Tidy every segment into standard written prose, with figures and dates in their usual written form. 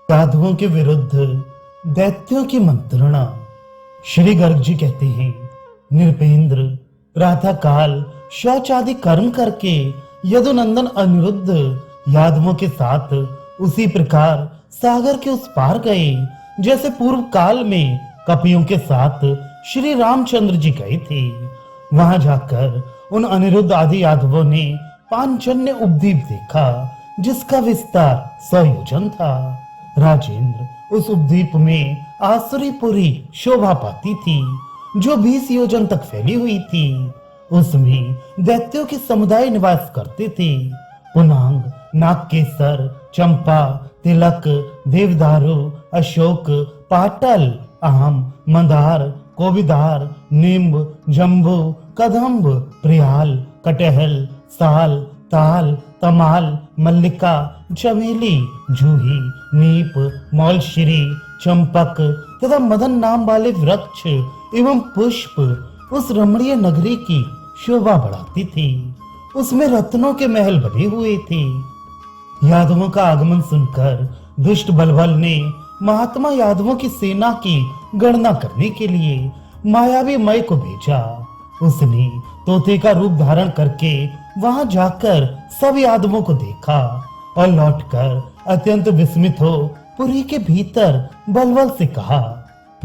साधुओं के विरुद्ध दैत्यों की मंत्रणा। श्री गर्ग जी कहते हैं, नृपेंद्र प्रातः काल शौच आदि कर्म करके यदुनंदन अनिरुद्ध यादवों के साथ उसी प्रकार सागर के उस पार गए जैसे पूर्व काल में कपियों के साथ श्री रामचंद्र जी गए थे। वहां जाकर उन अनिरुद्ध आदि यादवों ने पांचजन्य उपद्वीप देखा जिसका विस्तार 100 योजन था। राजेंद्र, उस उपद्वीप में आसुरीपुरी शोभा पाती थी जो 20 योजन तक फैली हुई थी। उसमें दैत्यों के समुदाय निवास करते थे। पुनांग, नागकेसर, चंपा, तिलक, देवदारू, अशोक, पाटल, आम, मंदार, कोविदार, नींब, जम्बू, कदम्ब, प्रियाल, कटहल, साल, ताल, तमाल, मल्लिका, चमेली, जूही, नीप, मौलश्री, चंपक तथा मदन नाम वाले वृक्ष एवं पुष्प उस रमणीय नगरी की शोभा बढ़ाती थी। उसमें रत्नों के महल बने हुए थे। यादवों का आगमन सुनकर दुष्ट बलबल ने महात्मा यादवों की सेना की गणना करने के लिए मायावी मय को भेजा। उसने तोते का रूप धारण करके वहां जाकर सब यादवों को देखा और लौटकर अत्यंत विस्मित हो पुरी के भीतर बलबल से कहा।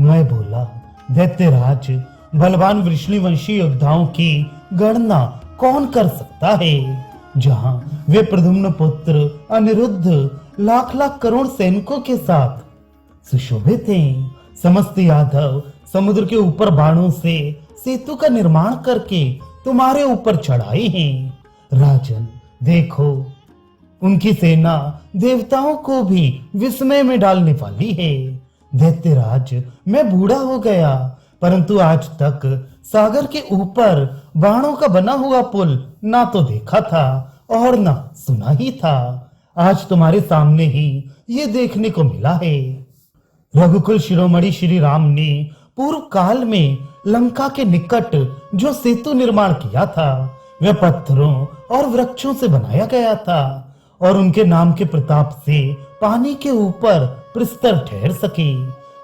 मैं बोला, दैत्यराज, बलवान वृष्णिवंशी योद्धाओं की गणना कौन कर सकता है? जहां वे प्रद्युम्न पुत्र अनिरुद्ध लाख लाख करोड़ सैनिकों के साथ सुशोभित हैं। समस्त यादव समुद्र के ऊपर बाणों से सेतु का निर्माण करके तुम्हारे ऊपर चढ़ाए हैं। राजन, देखो, उनकी सेना देवताओं को भी विस्मय में डालने वाली है। दैत्यराज, मैं बूढ़ा हो गया, परंतु आज तक सागर के ऊपर बाणों का बना हुआ पुल ना तो देखा था और ना सुना ही था। आज तुम्हारे सामने ही ये देखने को मिला है। रघुकुल शिरोमणि श्री राम ने पूर्व काल में लंका के निकट जो सेतु निर्माण किया था वह पत्थरों और वृक्षों से बनाया गया था और उनके नाम के प्रताप से पानी के ऊपर प्रस्तर ठहर सके।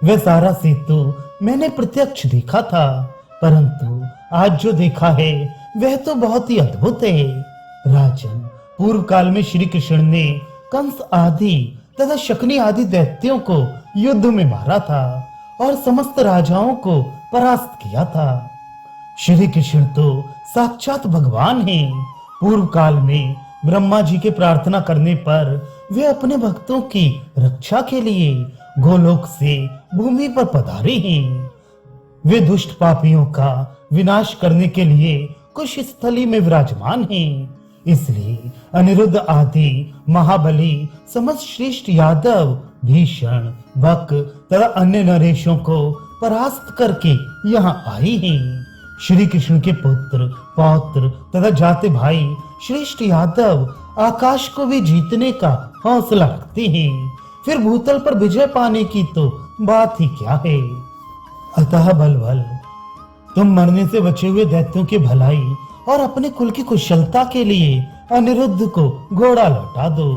वह सारा सेतु मैंने प्रत्यक्ष देखा था, परंतु आज जो देखा है वह तो बहुत ही अद्भुत है। राजन, पूर्व काल में श्री कृष्ण ने कंस आदि तथा शकुनी आदि दैत्यों को युद्ध में मारा था और समस्त राजाओं को परास्त किया था। श्री कृष्ण तो साक्षात भगवान हैं। पूर्व काल में ब्रह्मा जी के प्रार्थना करने पर वे अपने भक्तों की रक्षा के लिए गोलोक से भूमि पर पधारे हैं। वे दुष्ट पापियों का विनाश करने के लिए कुश स्थली में विराजमान हैं। इसलिए अनिरुद्ध आदि महाबली समस्त श्रेष्ठ यादव भीषण, बक तथा अन्य नरेशों को परास्त करके यहाँ आए हैं। श्री कृष्ण के पुत्र, पौत्र तथा जाते भाई श्रेष्ठ यादव आकाश को भी जीतने का हौसला रखते हैं। फिर भूतल पर विजय पाने की तो बात ही क्या है। अतः बलबल, तुम मरने से बचे हुए दैत्यों की भलाई और अपने कुल की कुशलता के लिए अनिरुद्ध को घोड़ा लौटा दो।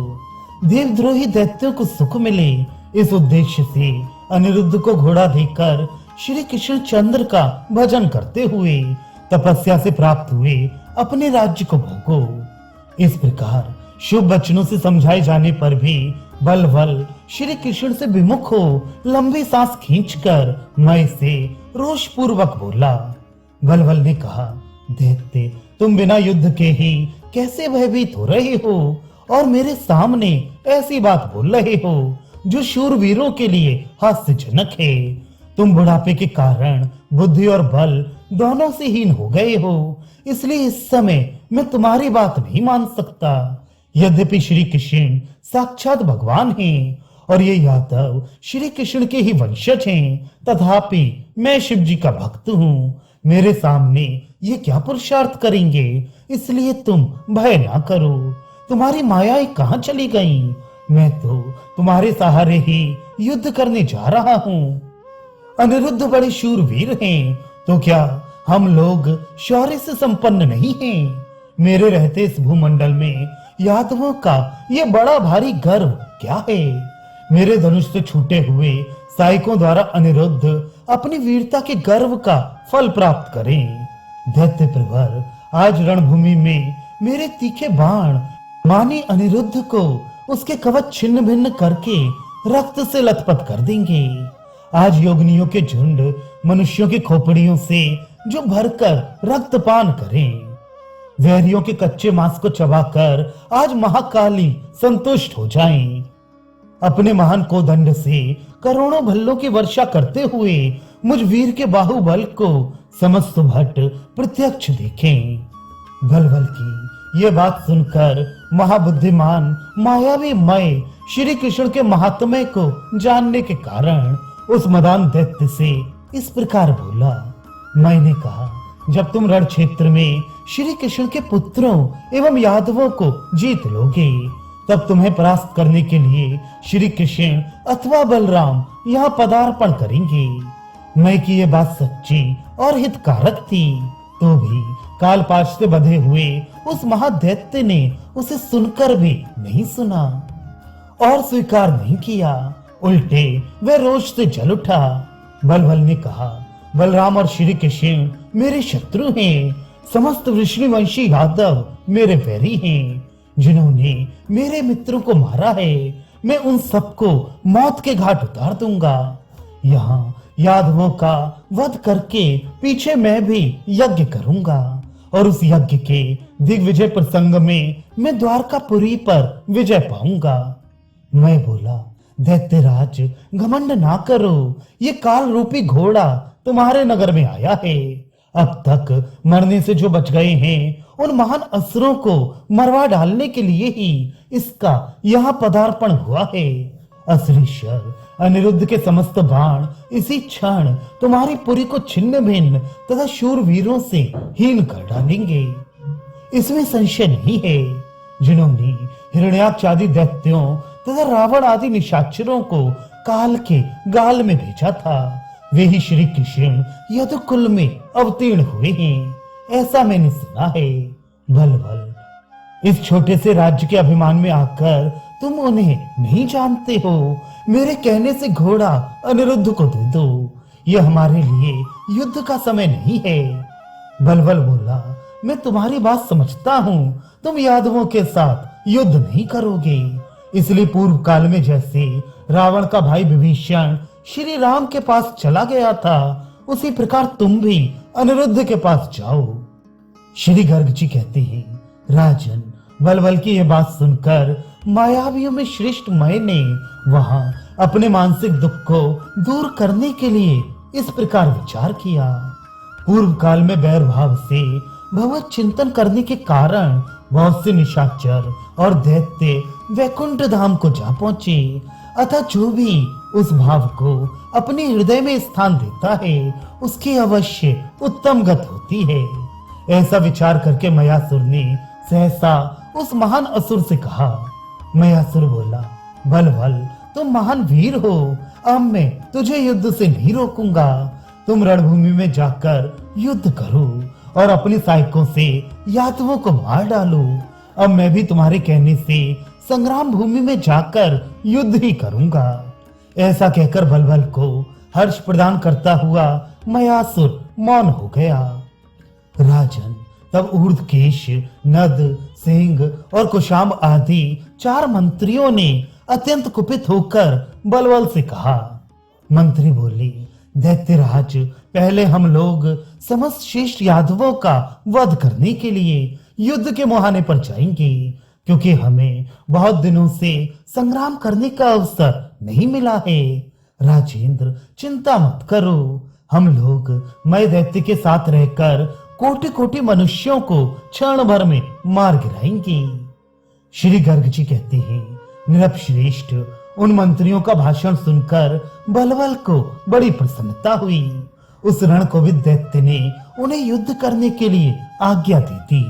देवद्रोही दैत्यों को सुख मिले, इस उद्देश्य से अनिरुद्ध को घोड़ा देकर श्री कृष्ण चंद्र का भजन करते हुए तपस्या से प्राप्त हुए अपने राज्य को भोगो। इस प्रकार शुभ वचनों से समझाए जाने पर भी बलबल श्री कृष्ण से विमुख हो लंबी सांस खींचकर मय से रोष पूर्वक बोला। बलबल ने कहा, दैत्य, तुम बिना युद्ध के ही कैसे भयभीत हो रहे हो और मेरे सामने ऐसी बात बोल रहे हो जो शूरवीरों के लिए हास्यजनक है। तुम बुढ़ापे के कारण बुद्धि और बल दोनों से हीन हो गए हो, इसलिए इस समय मैं तुम्हारी बात नहीं मान सकता। यद्यपि श्री कृष्ण साक्षात भगवान हैं और ये यादव श्री कृष्ण के ही वंशज हैं, तथापि मैं शिव जी का भक्त हूँ। मेरे सामने ये क्या पुरुषार्थ करेंगे, इसलिए तुम भय ना करो। तुम्हारी मायाएं कहाँ चली गईं? मैं तो तुम्हारे सहारे ही युद्ध करने जा रहा हूँ। अनिरुद्ध बड़े शूरवीर हैं, तो क्या हम लोग शौर्य से संपन्न नहीं हैं? मेरे रहते इस भूमंडल में यादवों का ये बड़ा भारी गर्व क्या है? मेरे धनुष से छूटे हुए सहायकों द्वारा अनिरुद्ध अपनी वीरता के गर्व का फल प्राप्त करें। दैत्य प्रवर आज रणभूमि में मेरे तीखे बाण मानी अनिरुद्ध को उसके कवच छिन्न भिन्न करके रक्त से लथपथ कर देंगे। आज योगिनियों के झुंड मनुष्यों की खोपड़ियों से जो भरकर रक्तपान करें, वैरियों के कच्चे मांस को चबाकर आज महाकाली संतुष्ट हो जाएं। अपने महान कोदंड से करोड़ों भल्लों की वर्षा करते हुए मुझ वीर के बाहुबल को समस्त भट्ट प्रत्यक्ष देखें। बलबल की ये बात सुनकर महाबुद्धिमान मायावी मय श्री कृष्ण के महात्म्य को जानने के कारण उस मदान दैत्य से इस प्रकार बोला। मैंने कहा, जब तुम रण क्षेत्र में श्री कृष्ण के पुत्रों एवं यादवों को जीत लोगे, तब तुम्हें परास्त करने के लिए श्री कृष्ण अथवा बलराम यहाँ पदार्पण करेंगे। मैं की ये बात सच्ची और हितकारक थी, तो भी कालपाश से बंधे हुए उस महादैत्य ने उसे सुनकर भी नहीं सुना और स्वीकार नहीं किया। उल्टे वह रोष से जल उठा। बलबल ने कहा, बलराम और श्री कृष्ण मेरे शत्रु हैं। समस्त वृष्णिवंशी यादव मेरे वैरी हैं, जिन्होंने मेरे मित्रों को मारा है। मैं उन सबको मौत के घाट उतार दूंगा। यहाँ यादवों का वध करके पीछे मैं भी यज्ञ करूंगा और उस यज्ञ के दिग्विजय प्रसंग में मैं द्वारकापुरी पर विजय पाऊंगा। मैं बोला, दैत्यराज घमंड ना करो, ये काल रूपी घोड़ा तुम्हारे नगर में आया है। अब तक मरने से जो बच गए हैं, उन महान असुरों को मरवा डालने के लिए ही इसका यहाँ पदार्पण हुआ है। असुरेश्वर अनिरुद्ध के समस्त बाण इसी क्षण तुम्हारी पुरी को छिन्न भिन्न तथा शूरवीरों से हीन कर डालेंगे। इसमें संशय नहीं है। जिन्होंने हिरण्याक्ष आदि दैत्यों तथा रावण आदि निशाचरों को काल के गाल में भेजा था, वे ही श्री कृष्ण यदुकुल में अवतीर्ण हुए हैं, ऐसा मैंने सुना है। बलबल, इस छोटे से राज्य के अभिमान में आकर तुम उन्हें नहीं जानते हो। मेरे कहने से घोड़ा अनिरुद्ध को दे दो, यह हमारे लिए युद्ध का समय नहीं है। बलबल बोला, मैं तुम्हारी बात समझता हूँ, तुम यादवों के साथ युद्ध नहीं करोगे, इसलिए पूर्व काल में जैसे रावण का भाई विभीषण श्री राम के पास चला गया था, उसी प्रकार तुम भी अनिरुद्ध के पास जाओ। श्री गर्ग जी कहते हैं, राजन, बलबल की यह बात सुनकर मायावियों में श्रेष्ठ मय ने वहां अपने मानसिक दुख को दूर करने के लिए इस प्रकार विचार किया। पूर्व काल में बैर भाव से भगवत चिंतन करने के कारण बहुत से निशाचर और दैत्य वैकुंठ धाम को जा पहुंचे, अतः जो भी उस भाव को अपने हृदय में स्थान देता है, उसकी अवश्य उत्तम गत होती है। ऐसा विचार करके मयासुर ने सहसा उस महान असुर से कहा। मयासुर बोला, बलबल, तुम महान वीर हो, अब मैं तुझे युद्ध से नहीं रोकूंगा। तुम रणभूमि में जाकर युद्ध करो और अपनी सहायकों से यादवों को मार डालो। अब मैं भी तुम्हारे कहने से संग्राम भूमि में जाकर युद्ध ही करूंगा। ऐसा कहकर बलबल को हर्ष प्रदान करता हुआ मयासुर मौन हो गया। राजन, तब ऊर्ध्वकेश, नद, सिंह और कुशाम आदि 4 मंत्रियों ने अत्यंत कुपित होकर बलबल से कहा। मंत्री बोले, दैत्यराज, पहले हम लोग समस्त श्रेष्ठ यादवों का वध करने के लिए युद्ध के मुहाने पर जाएंगे, क्योंकि हमें बहुत दिनों से संग्राम करने का अवसर नहीं मिला है। राजेंद्र, चिंता मत करो, हम लोग मय दैत्य के साथ रहकर कोटि कोटि मनुष्यों को क्षण भर में मार गिराएंगे। श्री गर्ग जी कहते हैं, निरपश्रेष्ठ, उन मंत्रियों का भाषण सुनकर बलबल को बड़ी प्रसन्नता हुई। उस रणकोविद दैत्य ने उन्हें युद्ध करने के लिए आज्ञा दी थी।